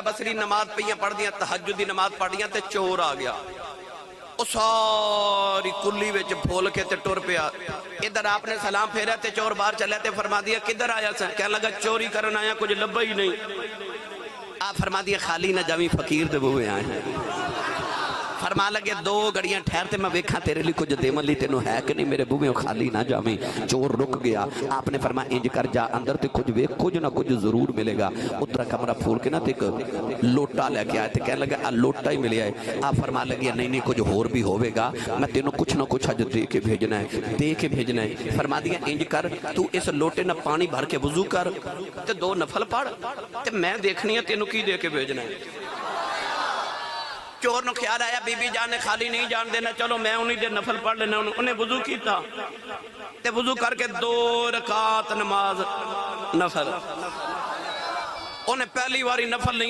بصری نماز پہ پڑھ دیا، تہجد دی نماز پڑھ دیا تے چور آ گیا، او ساری کلی وچ پھول کے تے ٹر پیا۔ ادھر آپ نے سلام پھیرا تے چور باہر چلے تے فرما دیا کدھر آیا سا؟ کہنے لگا چوری کرن آیا، کچھ لبا ہی نہیں۔ آپ فرما دیا خالی نہ جاویں، فقیر دے بوئے آئے ہیں۔ فرما لگے دو گھڑیاں ٹھہرتے میں ویکھاں تیرے لیے کچھ دیمن لی تینوں ہے کہ نہیں، میرے بوئے خالی نہ جاویں۔ چور رک گیا۔ آپ نے فرمایا انج کر جا اندر تے کچھ ویکھ، کچھ نہ کچھ ضرور ملے گا۔ اترا کمرہ پھول کے نہ تے ایک لوٹا لے کے آئے تھے، کہنے لگا لوٹا ہی ملے آئے۔ آپ فرما لگے نہیں نہیں کچھ ہور بھی ہوئے گا، میں تینوں کچھ نہ کچھ حج دے کے بھیجنا ہے، دے کے بھیجنا ہے۔ فرما دیا انج کر تو اس لوٹے نہ پانی بھر کے وضو کر تے 2 نفل پڑھ تے میں دیکھنی ہے تینوں کی دے کے بھیجنا ہے۔ چور نو خیال آیا بی بی جان نے خالی نہیں جان دینا، چلو میں انہی دے نفل پڑھ لینا۔ انہیں وضو کیتا تے وضو کر کے 2 رکعت نماز نفل، انہیں پہلی واری نفل نہیں